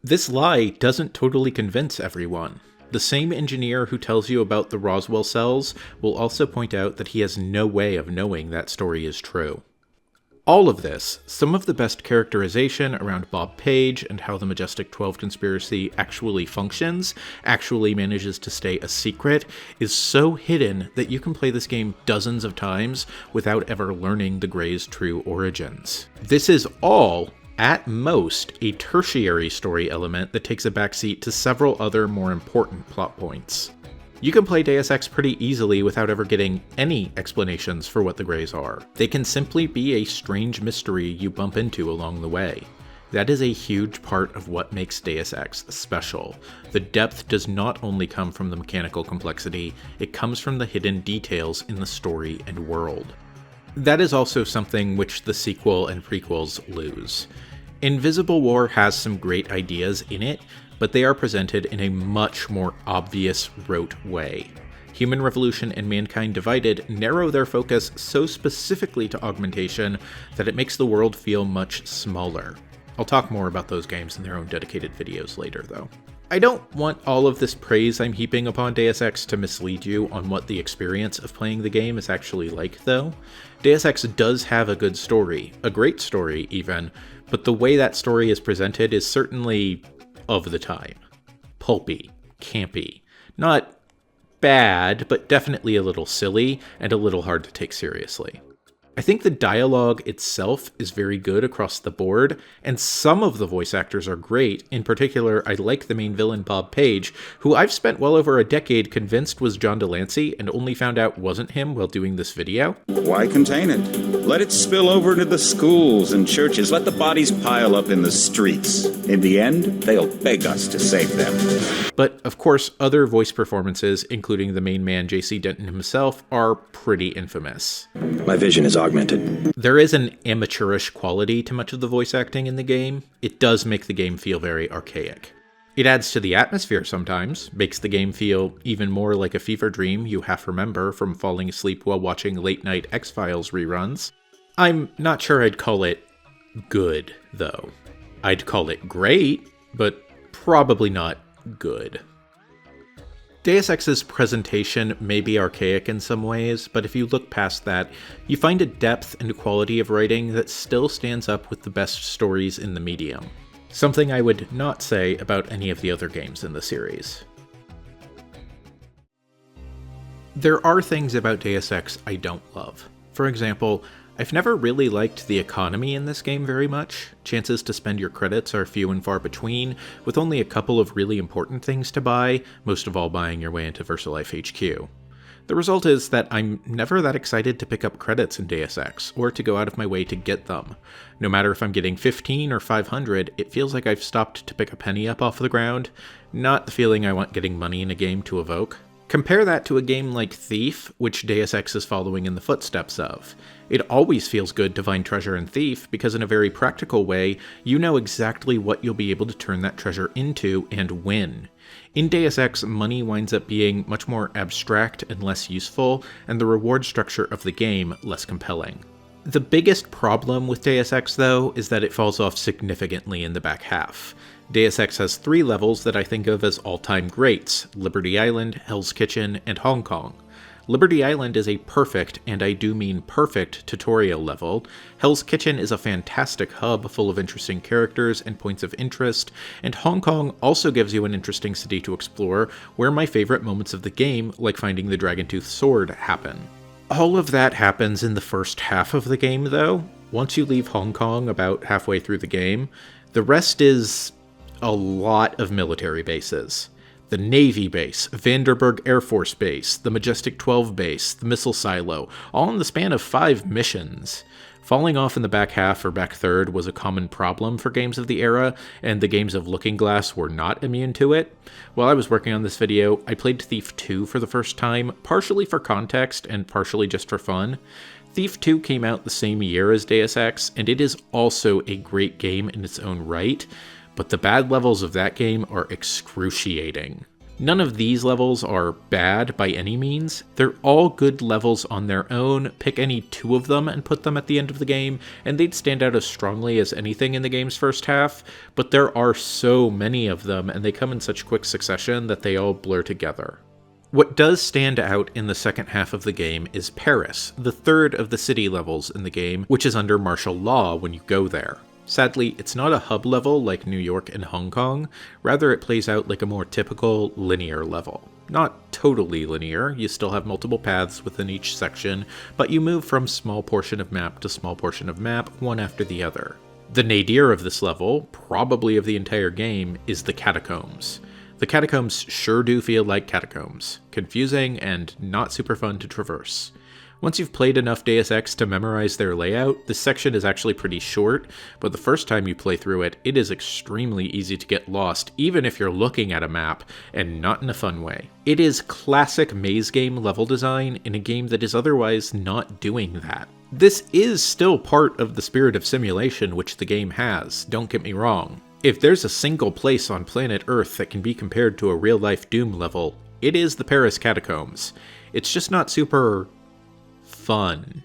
This lie doesn't totally convince everyone. The same engineer who tells you about the Roswell cells will also point out that he has no way of knowing that story is true. All of this, some of the best characterization around Bob Page and how the Majestic 12 conspiracy actually functions, actually manages to stay a secret, is so hidden that you can play this game dozens of times without ever learning the Grey's true origins. This is all, at most, a tertiary story element that takes a backseat to several other more important plot points. You can play Deus Ex pretty easily without ever getting any explanations for what the Greys are. They can simply be a strange mystery you bump into along the way. That is a huge part of what makes Deus Ex special. The depth does not only come from the mechanical complexity, it comes from the hidden details in the story and world. That is also something which the sequel and prequels lose. Invisible War has some great ideas in it, but they are presented in a much more obvious, rote way. Human Revolution and Mankind Divided narrow their focus so specifically to augmentation that it makes the world feel much smaller. I'll talk more about those games in their own dedicated videos later, though. I don't want all of this praise I'm heaping upon Deus Ex to mislead you on what the experience of playing the game is actually like, though. Deus Ex does have a good story, a great story even, but the way that story is presented is certainly of the time. Pulpy, campy, not bad, but definitely a little silly and a little hard to take seriously. I think the dialogue itself is very good across the board, and some of the voice actors are great. In particular, I like the main villain Bob Page, who I've spent well over a decade convinced was John Delancey and only found out wasn't him while doing this video. Why contain it? Let it spill over into the schools and churches. Let the bodies pile up in the streets. In the end, they'll beg us to save them. But, of course, other voice performances, including the main man J.C. Denton himself, are pretty infamous. My vision is augmented. There is an amateurish quality to much of the voice acting in the game. It does make the game feel very archaic. It adds to the atmosphere sometimes, makes the game feel even more like a fever dream you half remember from falling asleep while watching late-night X-Files reruns. I'm not sure I'd call it good, though. I'd call it great, but probably not good. Deus Ex's presentation may be archaic in some ways, but if you look past that, you find a depth and quality of writing that still stands up with the best stories in the medium. something I would not say about any of the other games in the series. There are things about Deus Ex I don't love. For example, I've never really liked the economy in this game very much. Chances to spend your credits are few and far between, with only a couple of really important things to buy, most of all buying your way into VersaLife HQ. The result is that I'm never that excited to pick up credits in Deus Ex, or to go out of my way to get them. No matter if I'm getting 15 or 500, it feels like I've stopped to pick a penny up off the ground, not the feeling I want getting money in a game to evoke. Compare that to a game like Thief, which Deus Ex is following in the footsteps of. It always feels good to find treasure in Thief, because in a very practical way, you know exactly what you'll be able to turn that treasure into and when. In Deus Ex, money winds up being much more abstract and less useful, and the reward structure of the game less compelling. The biggest problem with Deus Ex, though, is that it falls off significantly in the back half. Deus Ex has 3 levels that I think of as all-time greats: Liberty Island, Hell's Kitchen, and Hong Kong. Liberty Island is a perfect, and I do mean perfect, tutorial level. Hell's Kitchen is a fantastic hub full of interesting characters and points of interest, and Hong Kong also gives you an interesting city to explore, where my favorite moments of the game, like finding the Dragontooth sword, happen. All of that happens in the first half of the game, though. Once you leave Hong Kong about halfway through the game, the rest is a lot of military bases. The Navy base, Vandenberg Air Force Base, the Majestic 12 base, the missile silo, all in the span of 5 missions. Falling off in the back half or back third was a common problem for games of the era, and the games of Looking Glass were not immune to it. While I was working on this video, I played Thief 2 for the first time, partially for context and partially just for fun. Thief 2 came out the same year as Deus Ex, and it is also a great game in its own right, but the bad levels of that game are excruciating. None of these levels are bad by any means. They're all good levels on their own. Pick any 2 of them and put them at the end of the game, and they'd stand out as strongly as anything in the game's first half, but there are so many of them, and they come in such quick succession that they all blur together. What does stand out in the second half of the game is Paris, the third of the city levels in the game, which is under martial law when you go there. Sadly, it's not a hub level like New York and Hong Kong, rather it plays out like a more typical linear level. Not totally linear, you still have multiple paths within each section, but you move from small portion of map to small portion of map, one after the other. The nadir of this level, probably of the entire game, is the catacombs. The catacombs sure do feel like catacombs, confusing and not super fun to traverse. Once you've played enough Deus Ex to memorize their layout, this section is actually pretty short, but the first time you play through it, it is extremely easy to get lost, even if you're looking at a map, and not in a fun way. It is classic maze game level design in a game that is otherwise not doing that. This is still part of the spirit of simulation which the game has, don't get me wrong. If there's a single place on planet Earth that can be compared to a real-life Doom level, it is the Paris catacombs. It's just not super fun.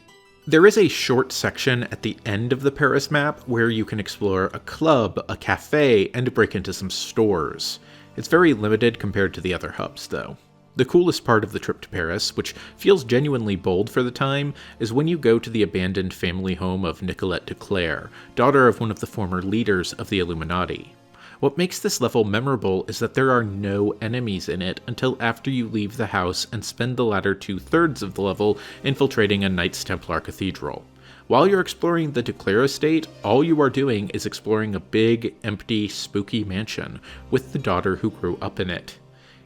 There is a short section at the end of the Paris map where you can explore a club, a cafe, and break into some stores. It's very limited compared to the other hubs, though. The coolest part of the trip to Paris, which feels genuinely bold for the time, is when you go to the abandoned family home of Nicolette Duclair, daughter of one of the former leaders of the Illuminati. What makes this level memorable is that there are no enemies in it until after you leave the house and spend the latter 2/3 of the level infiltrating a Knights Templar cathedral. While you're exploring the Duclair estate, all you are doing is exploring a big, empty, spooky mansion with the daughter who grew up in it.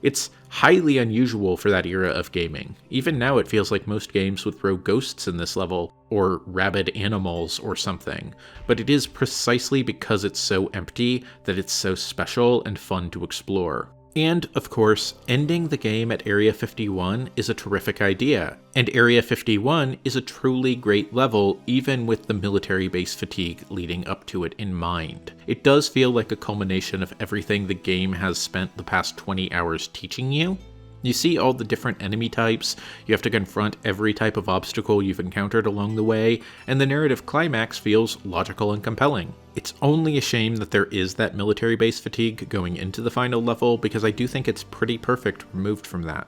It's highly unusual for that era of gaming. Even now it feels like most games would throw ghosts in this level, or rabid animals or something, but it is precisely because it's so empty that it's so special and fun to explore. And, of course, ending the game at Area 51 is a terrific idea, and Area 51 is a truly great level even with the military base fatigue leading up to it in mind. It does feel like a culmination of everything the game has spent the past 20 hours teaching you. You see all the different enemy types, you have to confront every type of obstacle you've encountered along the way, and the narrative climax feels logical and compelling. It's only a shame that there is that military base fatigue going into the final level, because I do think it's pretty perfect removed from that.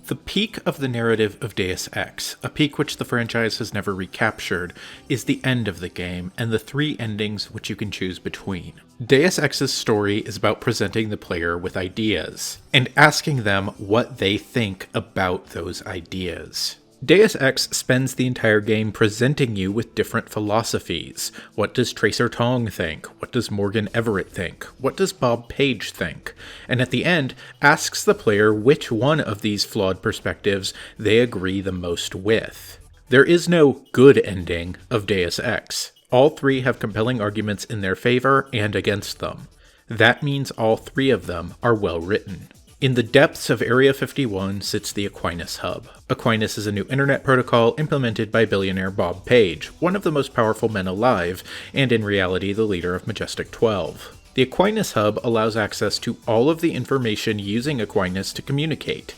The peak of the narrative of Deus Ex, a peak which the franchise has never recaptured, is the end of the game and the 3 endings which you can choose between. Deus Ex's story is about presenting the player with ideas, and asking them what they think about those ideas. Deus Ex spends the entire game presenting you with different philosophies. What does Tracer Tong think? What does Morgan Everett think? What does Bob Page think? And at the end, asks the player which one of these flawed perspectives they agree the most with. There is no good ending of Deus Ex. All 3 have compelling arguments in their favor and against them. That means all 3 of them are well written. In the depths of Area 51 sits the Aquinas Hub. Aquinas is a new internet protocol implemented by billionaire Bob Page, one of the most powerful men alive, and in reality the leader of Majestic 12. The Aquinas Hub allows access to all of the information using Aquinas to communicate.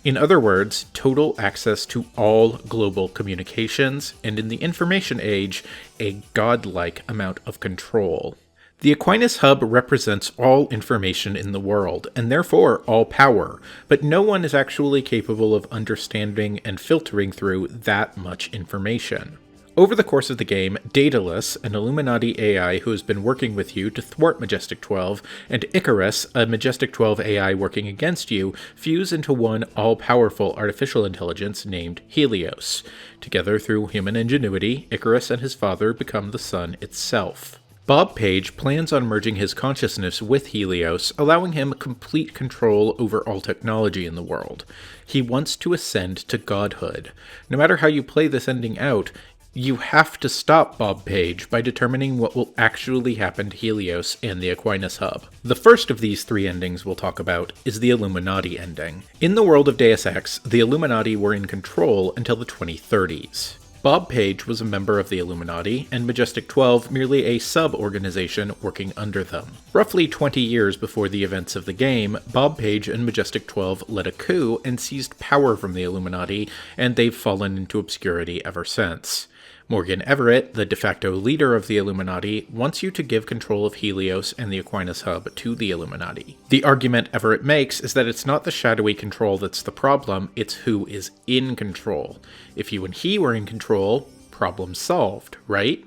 In other words, total access to all global communications, and in the information age, a godlike amount of control. The Aquinas Hub represents all information in the world, and therefore all power, but no one is actually capable of understanding and filtering through that much information. Over the course of the game, Daedalus, an Illuminati AI who has been working with you to thwart Majestic 12, and Icarus, a Majestic 12 AI working against you, fuse into one all-powerful artificial intelligence named Helios. Together, through human ingenuity, Icarus and his father become the sun itself. Bob Page plans on merging his consciousness with Helios, allowing him complete control over all technology in the world. He wants to ascend to godhood. No matter how you play this ending out, you have to stop Bob Page by determining what will actually happen to Helios and the Aquinas Hub. The first of these 3 endings we'll talk about is the Illuminati ending. In the world of Deus Ex, the Illuminati were in control until the 2030s. Bob Page was a member of the Illuminati, and Majestic 12 merely a sub-organization working under them. Roughly 20 years before the events of the game, Bob Page and Majestic 12 led a coup and seized power from the Illuminati, and they've fallen into obscurity ever since. Morgan Everett, the de facto leader of the Illuminati, wants you to give control of Helios and the Aquinas Hub to the Illuminati. The argument Everett makes is that it's not the shadowy control that's the problem, it's who is in control. If you and he were in control, problem solved, right?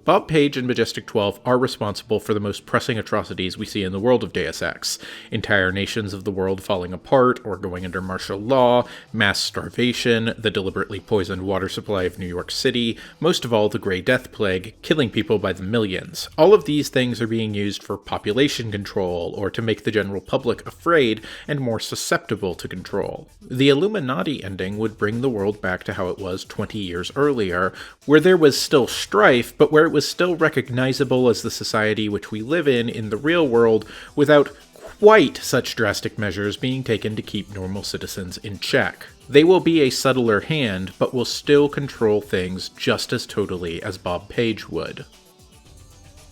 Bob Page and Majestic 12 are responsible for the most pressing atrocities we see in the world of Deus Ex. Entire nations of the world falling apart or going under martial law, mass starvation, the deliberately poisoned water supply of New York City, most of all the Grey Death Plague, killing people by the millions. All of these things are being used for population control or to make the general public afraid and more susceptible to control. The Illuminati ending would bring the world back to how it was 20 years earlier, where there was still strife, but where it was still recognizable as the society which we live in the real world, without quite such drastic measures being taken to keep normal citizens in check. They will be a subtler hand, but will still control things just as totally as Bob Page would.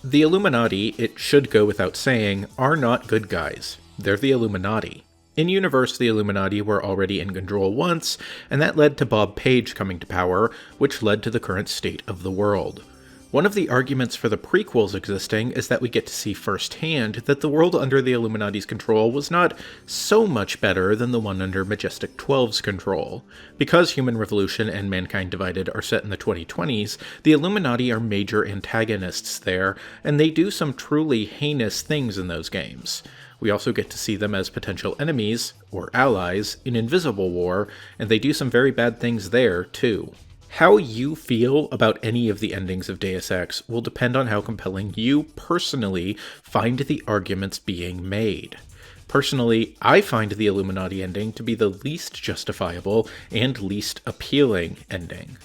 The Illuminati, it should go without saying, are not good guys. They're the Illuminati. In-universe, the Illuminati were already in control once, and that led to Bob Page coming to power, which led to the current state of the world. One of the arguments for the prequels existing is that we get to see firsthand that the world under the Illuminati's control was not so much better than the one under Majestic 12's control. Because Human Revolution and Mankind Divided are set in the 2020s, the Illuminati are major antagonists there, and they do some truly heinous things in those games. We also get to see them as potential enemies, or allies, in Invisible War, and they do some very bad things there, too. How you feel about any of the endings of Deus Ex will depend on how compelling you personally find the arguments being made. Personally, I find the Illuminati ending to be the least justifiable and least appealing ending.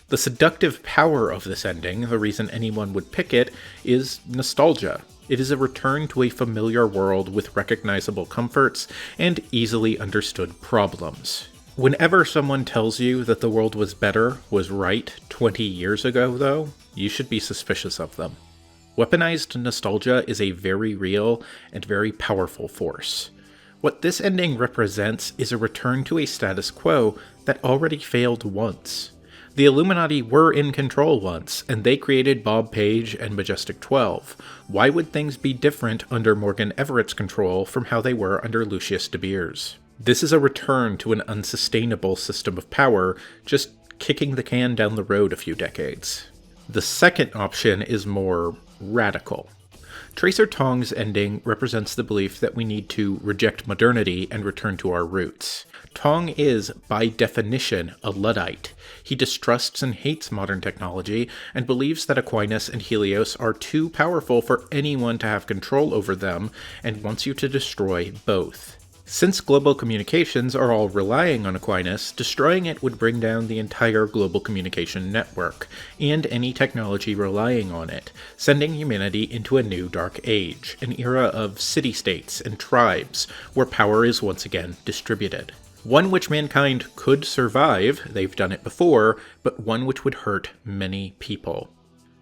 The seductive power of this ending, the reason anyone would pick it, is nostalgia. It is a return to a familiar world with recognizable comforts and easily understood problems. Whenever someone tells you that the world was better, was right 20 years ago, though, you should be suspicious of them. Weaponized nostalgia is a very real and very powerful force. What this ending represents is a return to a status quo that already failed once. The Illuminati were in control once, and they created Bob Page and Majestic 12. Why would things be different under Morgan Everett's control from how they were under Lucius de Beers? This is a return to an unsustainable system of power, just kicking the can down the road a few decades. The second option is more radical. Tracer Tong's ending represents the belief that we need to reject modernity and return to our roots. Tong is, by definition, a Luddite. He distrusts and hates modern technology, and believes that Aquinas and Helios are too powerful for anyone to have control over them, and wants you to destroy both. Since global communications are all relying on Aquinas, destroying it would bring down the entire global communication network, and any technology relying on it, sending humanity into a new dark age, an era of city-states and tribes, where power is once again distributed. One which mankind could survive, they've done it before, but one which would hurt many people.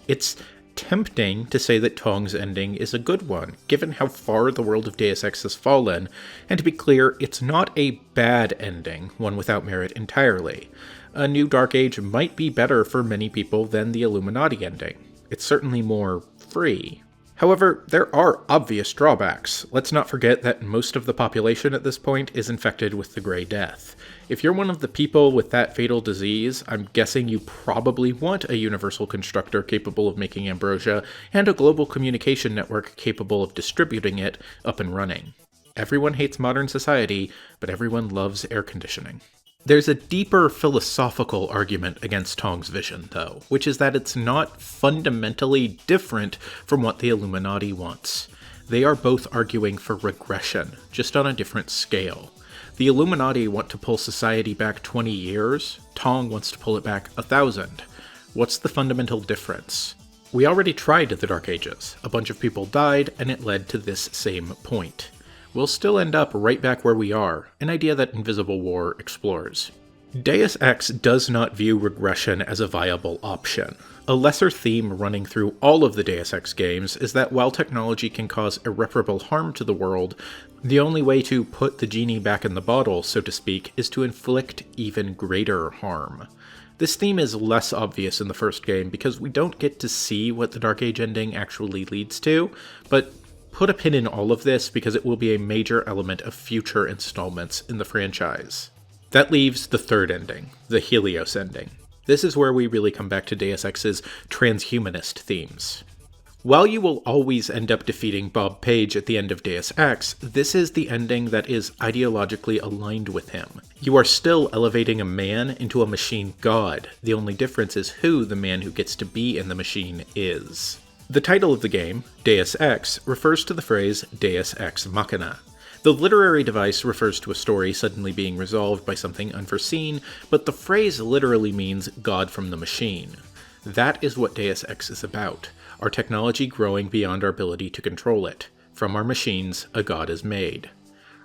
It's tempting to say that Tong's ending is a good one, given how far the world of Deus Ex has fallen, and to be clear, it's not a bad ending, one without merit entirely. A new Dark Age might be better for many people than the Illuminati ending. It's certainly more free. However, there are obvious drawbacks. Let's not forget that most of the population at this point is infected with the Grey Death. If you're one of the people with that fatal disease, I'm guessing you probably want a universal constructor capable of making ambrosia, and a global communication network capable of distributing it up and running. Everyone hates modern society, but everyone loves air conditioning. There's a deeper philosophical argument against Tong's vision, though, which is that it's not fundamentally different from what the Illuminati wants. They are both arguing for regression, just on a different scale. The Illuminati want to pull society back 20 years, Tong wants to pull it back 1,000. What's the fundamental difference? We already tried the Dark Ages. A bunch of people died, and it led to this same point. We'll still end up right back where we are, an idea that Invisible War explores. Deus Ex does not view regression as a viable option. A lesser theme running through all of the Deus Ex games is that while technology can cause irreparable harm to the world, the only way to put the genie back in the bottle, so to speak, is to inflict even greater harm. This theme is less obvious in the first game because we don't get to see what the Dark Age ending actually leads to, but put a pin in all of this because it will be a major element of future installments in the franchise. That leaves the third ending, the Helios ending. This is where we really come back to Deus Ex's transhumanist themes. While you will always end up defeating Bob Page at the end of Deus Ex, this is the ending that is ideologically aligned with him. You are still elevating a man into a machine god. The only difference is who the man who gets to be in the machine is. The title of the game, Deus Ex, refers to the phrase Deus Ex Machina. The literary device refers to a story suddenly being resolved by something unforeseen, but the phrase literally means God from the machine. That is what Deus Ex is about, our technology growing beyond our ability to control it. From our machines, a god is made.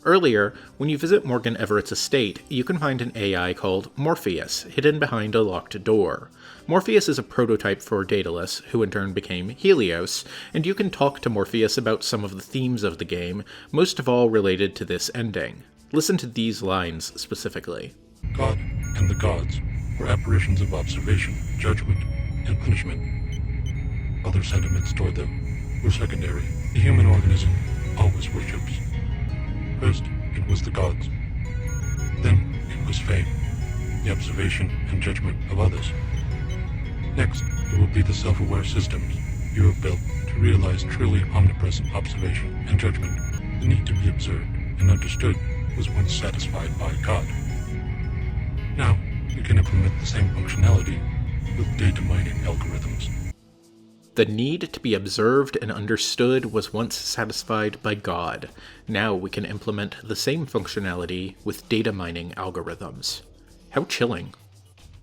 Earlier, when you visit Morgan Everett's estate, you can find an AI called Morpheus, hidden behind a locked door. Morpheus is a prototype for Daedalus, who in turn became Helios, and you can talk to Morpheus about some of the themes of the game, most of all related to this ending. Listen to these lines specifically. God and the gods were apparitions of observation, judgment, and punishment. Other sentiments toward them were secondary. The human organism always worships. First, it was the gods. Then, it was fame, the observation and judgment of others. Next, it will be the self-aware systems you have built to realize truly omnipresent observation and judgment. The need to be observed and understood was once satisfied by God. Now, you can implement the same functionality with data mining algorithms. The need to be observed and understood was once satisfied by God. Now we can implement the same functionality with data mining algorithms. How chilling.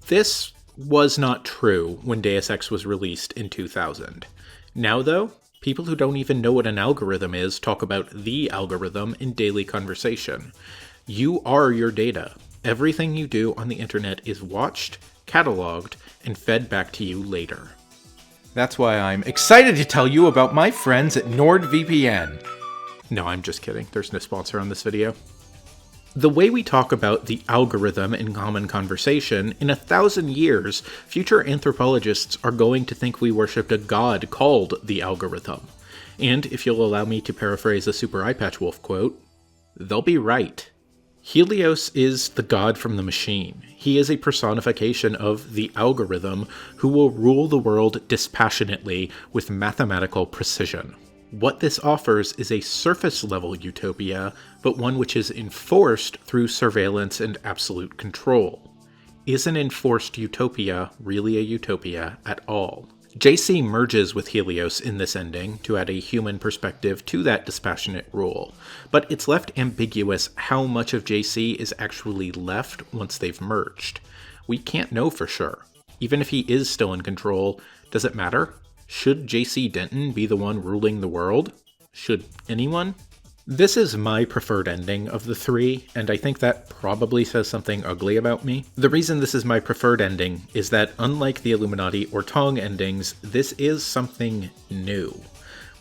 This was not true when Deus Ex was released in 2000. Now though, people who don't even know what an algorithm is talk about the algorithm in daily conversation. You are your data. Everything you do on the internet is watched, cataloged, and fed back to you later. That's why I'm excited to tell you about my friends at NordVPN. No, I'm just kidding. There's no sponsor on this video. The way we talk about the algorithm in common conversation, in 1,000 years, future anthropologists are going to think we worshipped a god called the algorithm. And if you'll allow me to paraphrase a Super Eyepatch Wolf quote, they'll be right. Helios is the god from the machine. He is a personification of the algorithm who will rule the world dispassionately with mathematical precision. What this offers is a surface-level utopia, but one which is enforced through surveillance and absolute control. Is an enforced utopia really a utopia at all? JC merges with Helios in this ending to add a human perspective to that dispassionate rule, but it's left ambiguous how much of JC is actually left once they've merged. We can't know for sure. Even if he is still in control, does it matter? Should JC Denton be the one ruling the world? Should anyone? This is my preferred ending of the three, and I think that probably says something ugly about me. The reason this is my preferred ending is that unlike the Illuminati or Tong endings, this is something new.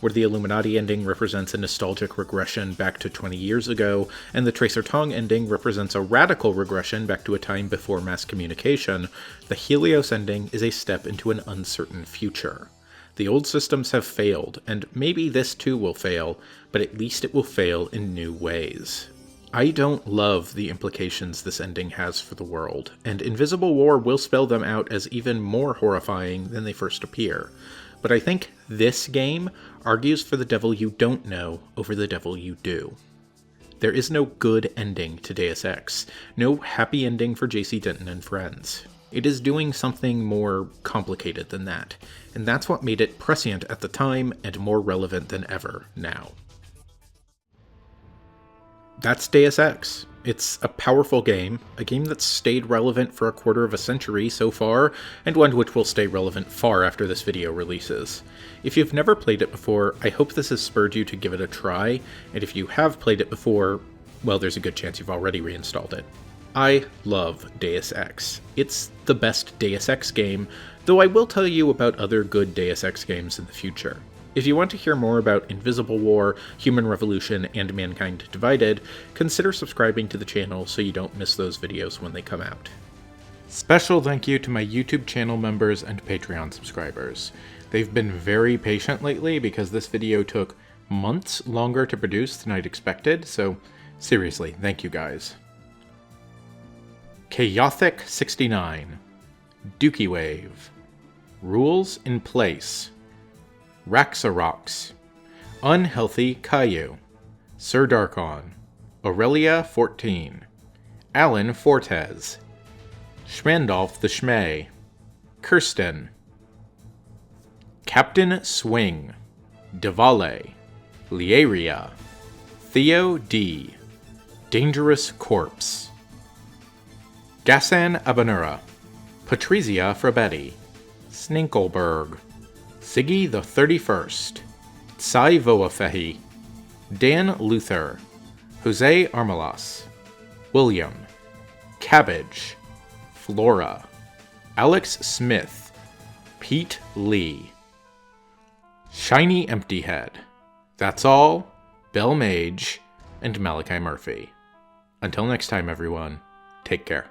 Where the Illuminati ending represents a nostalgic regression back to 20 years ago, and the Tracer Tong ending represents a radical regression back to a time before mass communication, the Helios ending is a step into an uncertain future. The old systems have failed, and maybe this too will fail, but at least it will fail in new ways. I don't love the implications this ending has for the world, and Invisible War will spell them out as even more horrifying than they first appear. But I think this game argues for the devil you don't know over the devil you do. There is no good ending to Deus Ex, no happy ending for JC Denton and friends. It is doing something more complicated than that, and that's what made it prescient at the time and more relevant than ever now. That's Deus Ex. It's a powerful game, a game that's stayed relevant for a quarter of a century so far, and one which will stay relevant far after this video releases. If you've never played it before, I hope this has spurred you to give it a try, and if you have played it before, well, there's a good chance you've already reinstalled it. I love Deus Ex. It's the best Deus Ex game, though I will tell you about other good Deus Ex games in the future. If you want to hear more about Invisible War, Human Revolution, and Mankind Divided, consider subscribing to the channel so you don't miss those videos when they come out. Special thank you to my YouTube channel members and Patreon subscribers. They've been very patient lately because this video took months longer to produce than I'd expected, so seriously, thank you guys. Chaothic69, Dookie Wave, Rules in Place, Raxarox, Unhealthy Caillou, Sir Darkon, Aurelia 14, Alan Fortes, Schmandolf the Schmay, Kirsten, Captain Swing, Devale, Lieria, Theo D, Dangerous Corpse, Gassan Abanura, Patrizia Frabetti, Sninkelberg, Siggy the 31st, Tsai Voafehi, Dan Luther, Jose Armalas, William, Cabbage, Flora, Alex Smith, Pete Lee, Shiny Emptyhead, That's All, Bell Mage, and Malachi Murphy. Until next time, everyone, take care.